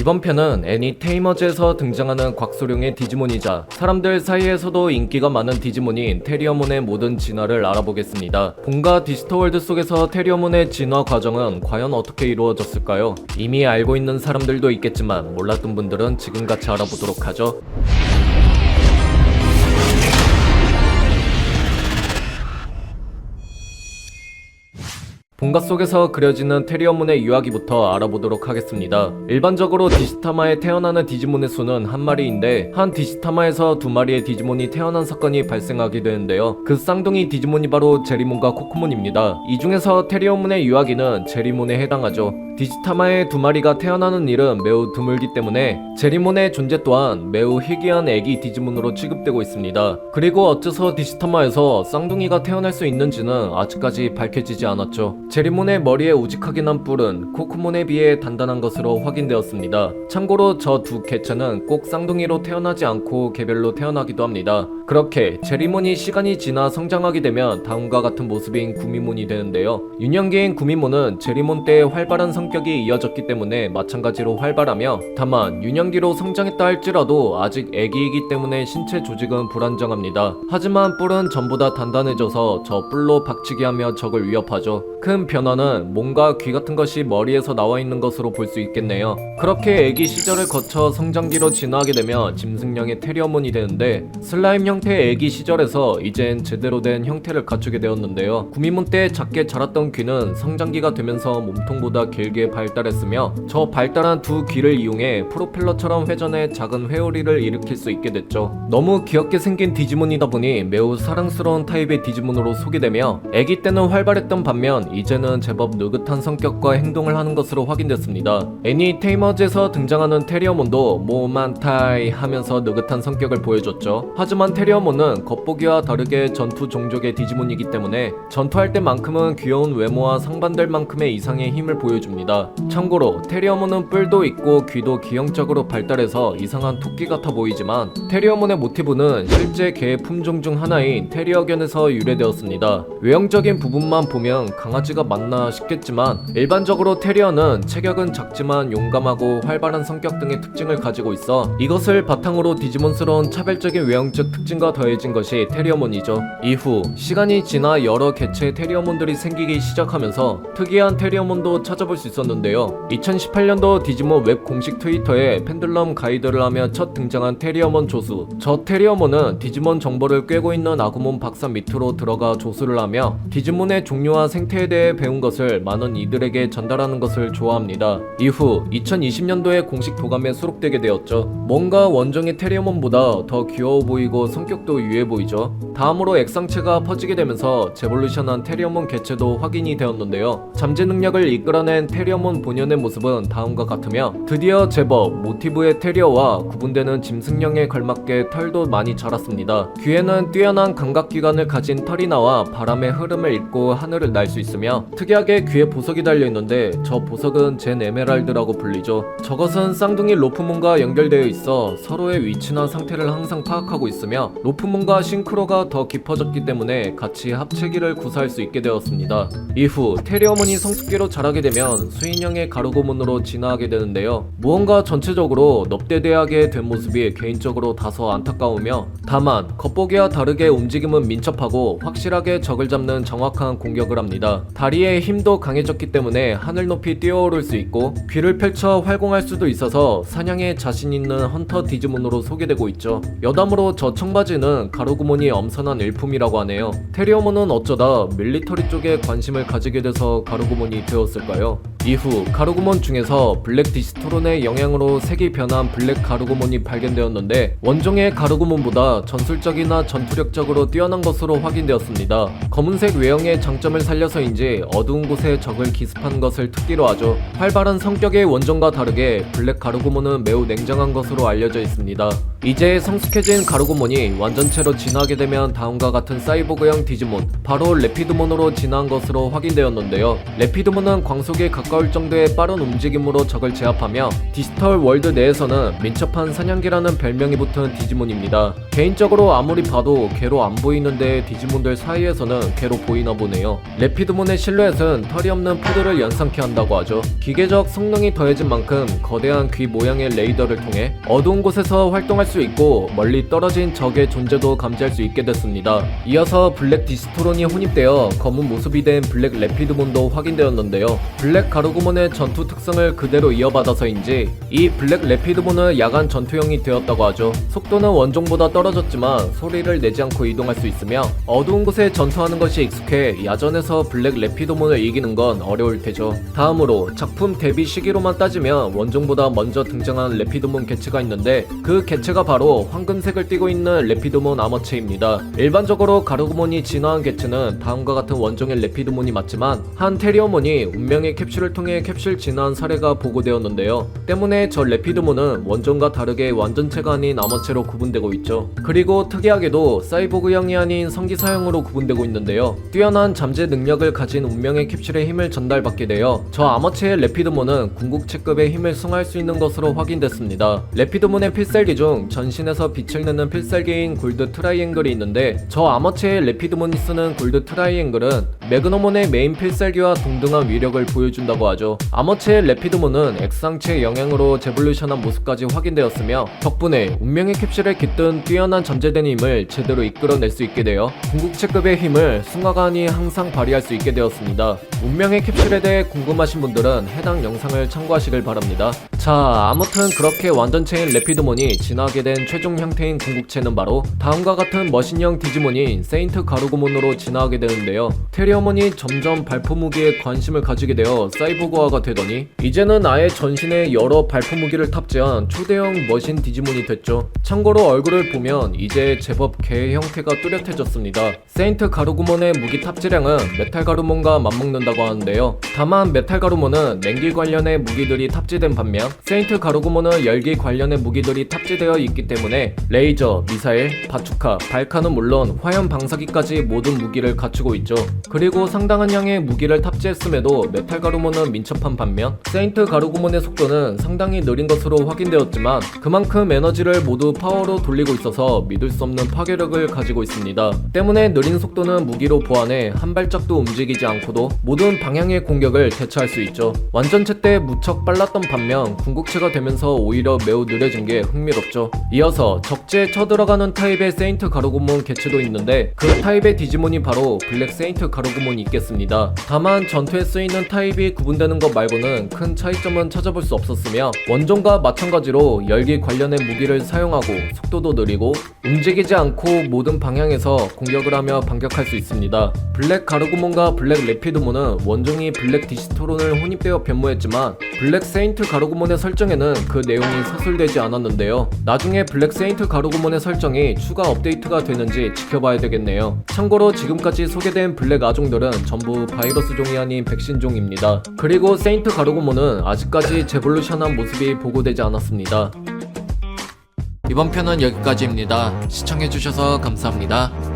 이번 편은 애니테이머즈에서 등장하는 곽소룡의 디지몬이자 사람들 사이에서도 인기가 많은 디지몬인 테리어몬의 모든 진화를 알아보겠습니다. 본가 디지털월드 속에서 테리어몬의 진화 과정은 과연 어떻게 이루어졌을까요? 이미 알고 있는 사람들도 있겠지만 몰랐던 분들은 지금 같이 알아보도록 하죠. 본가 속에서 그려지는 테리어몬의 이야기부터 알아보도록 하겠습니다. 일반적으로 디지타마에 태어나는 디지몬의 수는 한 마리인데 한 디지타마에서 두 마리의 디지몬이 태어난 사건이 발생하게 되는데요. 그 쌍둥이 디지몬이 바로 제리몬과 코코몬입니다. 이 중에서 테리어몬의 이야기는 제리몬에 해당하죠. 디지타마의 두 마리가 태어나는 일은 매우 드물기 때문에 제리몬의 존재 또한 매우 희귀한 애기 디지몬으로 취급되고 있습니다. 그리고 어째서 디지타마에서 쌍둥이가 태어날 수 있는지는 아직까지 밝혀지지 않았죠. 제리몬의 머리에 우직하게 난 뿔은 코코몬에 비해 단단한 것으로 확인되었습니다. 참고로 저 두 개체는 꼭 쌍둥이로 태어나지 않고 개별로 태어나기도 합니다. 그렇게 제리몬이 시간이 지나 성장하게 되면 다음과 같은 모습인 구미몬이 되는데요. 유년기인 구미몬은 제리몬 때의 활발한 성격이 이어졌기 때문에 마찬가지로 활발하며, 다만 유년기로 성장했다 할지라도 아직 애기이기 때문에 신체 조직은 불안정합니다. 하지만 뿔은 전부 다 단단해져서 저 뿔로 박치기 하며 적을 위협하죠. 큰 변화는 몸과 귀 같은 것이 머리에서 나와 있는 것으로 볼 수 있겠네요. 그렇게 애기 시절을 거쳐 성장기로 진화하게 되면 짐승형의 테리어몬이 되는데, 슬라임 형태의 애기 시절에서 이젠 제대로 된 형태를 갖추게 되었는데요. 구미몬 때 작게 자랐던 귀는 성장기가 되면서 몸통보다 길게 발달했으며, 저 발달한 두 귀를 이용해 프로펠러처럼 회전해 작은 회오리를 일으킬 수 있게 됐죠. 너무 귀엽게 생긴 디지몬이다 보니 매우 사랑스러운 타입의 디지몬으로 소개되며, 애기 때는 활발했던 반면 이제는 제법 느긋한 성격과 행동을 하는 것으로 확인됐습니다. 애니테이머즈에서 등장하는 테리어몬도 모만타이 하면서 느긋한 성격을 보여줬죠. 하지만 테리어몬은 겉보기와 다르게 전투 종족의 디지몬이기 때문에 전투할 때만큼은 귀여운 외모와 상반될 만큼의 이상의 힘을 보여줍니다. 참고로 테리어몬은 뿔도 있고 귀도 기형적으로 발달해서 이상한 토끼 같아 보이지만, 테리어몬의 모티브는 실제 개의 품종 중 하나인 테리어견에서 유래되었습니다. 외형적인 부분만 보면 강아지가 맞나 싶겠지만, 일반적으로 테리어는 체격은 작지만 용감하고 활발한 성격 등의 특징을 가지고 있어 이것을 바탕으로 디지몬스러운 차별적인 외형적 특징과 더해진 것이 테리어몬이죠. 이후 시간이 지나 여러 개체의 테리어몬들이 생기기 시작하면서 특이한 테리어몬도 찾아볼 수 있었는데요. 2018년도 디지몬 웹 공식 트위터에 펜들럼 가이드를 하며 첫 등장한 테리어몬 조수. 저 테리어몬은 디지몬 정보를 꿰고 있는 아구몬 박사 밑으로 들어가 조수를 하며 디지몬의 종류와 생태에 대해 배운 것을 많은 이들에게 전달하는 것을 좋아합니다. 이후 2020년도에 공식 도감에 수록되게 되었죠. 뭔가 원종의 테리어몬보다 더 귀여워 보이고 성격도 유해 보이죠. 다음으로 액상체가 퍼지게 되면서 제볼루션한 테리어몬 개체도 확인이 되었는데요. 잠재 능력을 이끌어낸 테리어몬 본연의 모습은 다음과 같으며, 드디어 제법 모티브의 테리어와 구분되는 짐승형에 걸맞게 털도 많이 자랐습니다. 귀에는 뛰어난 감각기관을 가진 털이 나와 바람의 흐름을 읽고 하늘을 날 수 있으며, 특이하게 귀에 보석이 달려있는데 저 보석은 젠 에메랄드라고 불리죠. 저것은 쌍둥이 로프몬과 연결되어 있어 서로의 위치나 상태를 항상 파악하고 있으며, 로프몬과 싱크로가 더 깊어졌기 때문에 같이 합체기를 구사할 수 있게 되었습니다. 이후 테리어몬이 성숙기로 자라게 되면 수인형의 가루고몬으로 진화하게 되는데요. 무언가 전체적으로 넙대대하게 된 모습이 개인적으로 다소 안타까우며, 다만 겉보기와 다르게 움직임은 민첩하고 확실하게 적을 잡는 정확한 공격을 합니다. 다리의 힘도 강해졌기 때문에 하늘 높이 뛰어오를 수 있고, 귀를 펼쳐 활공할 수도 있어서 사냥에 자신 있는 헌터 디지몬으로 소개되고 있죠. 여담으로 저 청바지는 가루구몬이 엄선한 일품이라고 하네요. 테리어몬은 어쩌다 밀리터리 쪽에 관심을 가지게 돼서 가루구몬이 되었을까요? 이후 가루구몬 중에서 블랙 디스토론의 영향으로 색이 변한 블랙 가루구몬이 발견되었는데, 원종의 가루구몬보다 전술적이나 전투력적으로 뛰어난 것으로 확인되었습니다. 검은색 외형의 장점을 살려서인지 어두운 곳에 적을 기습하는 것을 특기로 하죠. 활발한 성격의 원종과 다르게 블랙 가루구몬은 매우 냉정한 것으로 알려져 있습니다. 이제 성숙해진 가루고몬이 완전체로 진화하게 되면 다음과 같은 사이보그형 디지몬, 바로 레피드몬으로 진화한 것으로 확인되었는데요. 레피드몬은 광속에 가까울 정도의 빠른 움직임으로 적을 제압하며 디지털 월드 내에서는 민첩한 사냥개라는 별명이 붙은 디지몬입니다. 개인적으로 아무리 봐도 개로 안 보이는데 디지몬들 사이에서는 개로 보이나 보네요. 레피드몬의 실루엣은 털이 없는 푸드를 연상케 한다고 하죠. 기계적 성능이 더해진 만큼 거대한 귀 모양의 레이더를 통해 어두운 곳에서 활동할 수 있고 멀리 떨어진 적의 존재도 감지할 수 있게 됐습니다. 이어서 블랙 디스토론이 혼입되어 검은 모습이 된 블랙 레피드몬도 확인되었는데요. 블랙 가루구몬의 전투 특성을 그대로 이어받아서인지 이 블랙 레피드몬은 야간 전투형이 되었다고 하죠. 속도는 원종보다 떨어졌지만 소리를 내지 않고 이동할 수 있으며 어두운 곳에 전투하는 것이 익숙해 야전에서 블랙 레피드몬을 이기는 건 어려울 테죠. 다음으로 작품 데뷔 시기로만 따지면 원종보다 먼저 등장한 레피드몬 개체가 있는데 그 개체가 바로 황금색을 띠고 있는 레피드몬 아머체입니다. 일반적으로 가루구몬이 진화한 개체는 다음과 같은 원종의 레피드몬이 맞지만 한 테리어몬이 운명의 캡슐을 통해 캡슐 진화한 사례가 보고되었는데요. 때문에 저 레피드몬은 원종과 다르게 완전체가 아닌 아머체로 구분되고 있죠. 그리고 특이하게도 사이보그형이 아닌 성기사형으로 구분되고 있는데요. 뛰어난 잠재 능력을 가진 운명의 캡슐의 힘을 전달받게 되어 저 아머체의 레피드몬은 궁극체급의 힘을 승화할 수 있는 것으로 확인됐습니다. 레피드몬의 필살기 중 전신에서 빛을 내는 필살기인 골드 트라이앵글이 있는데 저 아머체의 레피드몬이 쓰는 골드 트라이앵글은 매그너몬의 메인 필살기와 동등한 위력을 보여준다고 하죠. 아머체의 레피드몬은 X상체의 영향으로 제볼루션한 모습까지 확인되었으며 덕분에 운명의 캡슐에 깃든 뛰어난 잠재된 힘을 제대로 이끌어낼 수 있게 되어 궁극체급의 힘을 승화관이 항상 발휘할 수 있게 되었습니다. 운명의 캡슐에 대해 궁금하신 분들은 해당 영상을 참고하시길 바랍니다. 자, 아무튼 그렇게 완전체인 레피드몬이 진화하게 된 최종 형태인 궁극체는 바로 다음과 같은 머신형 디지몬인 세인트 가루고몬으로 진화하게 되는데요. 테리어몬이 점점 발포 무기에 관심을 가지게 되어 사이보그화가 되더니 이제는 아예 전신에 여러 발포 무기를 탑재한 초대형 머신 디지몬이 됐죠. 참고로 얼굴을 보면 이제 제법 개의 형태가 뚜렷해졌습니다. 세인트 가루고몬의 무기 탑재량은 메탈 가루몬과 맞먹는다고 하는데요. 다만 메탈 가루몬은 냉기 관련의 무기들이 탑재된 반면 세인트 가루고몬은 열기 관련의 무기들이 탑재되어 있기 때문에 레이저, 미사일, 바투카, 발카는 물론 화염 방사기까지 모든 무기를 갖추고 있죠. 그리고 상당한 양의 무기를 탑재했음에도 메탈 가루몬은 민첩한 반면 세인트 가루고몬의 속도는 상당히 느린 것으로 확인되었지만 그만큼 에너지를 모두 파워로 돌리고 있어서 믿을 수 없는 파괴력을 가지고 있습니다. 때문에 느린 속도는 무기로 보완해 한 발짝도 움직이지 않고도 모든 방향의 공격을 대처할 수 있죠. 완전체 때 무척 빨랐던 반면 궁극체가 되면서 오히려 매우 느려진 게 흥미롭죠. 이어서 적지에 쳐들어가는 타입의 세인트 가루고몬 개체도 있는데 그 타입의 디지몬이 바로 블랙 세인트 가루고몬이 있겠습니다. 다만 전투에 쓰이는 타입이 구분되는 것 말고는 큰 차이점은 찾아볼 수 없었으며 원종과 마찬가지로 열기 관련의 무기를 사용하고 속도도 느리고 움직이지 않고 모든 방향에서 공격을 하며 반격할 수 있습니다. 블랙 가루고몬과 블랙 레피드몬은 원종이 블랙 디스토론을 혼입되어 변모했지만 블랙 세인트 가루고몬의 설정에는 그 내용이 서술되지 않았는데요. 나중에 블랙 세인트 가루고몬의 설정이 추가 업데이트가 되는지 지켜봐야 되겠네요. 참고로 지금까지 소개된 블랙 아종들은 전부 바이러스종이 아닌 백신종입니다. 그리고 세인트 가루고몬은 아직까지 제볼루션한 모습이 보고되지 않았습니다. 이번 편은 여기까지입니다. 시청해주셔서 감사합니다.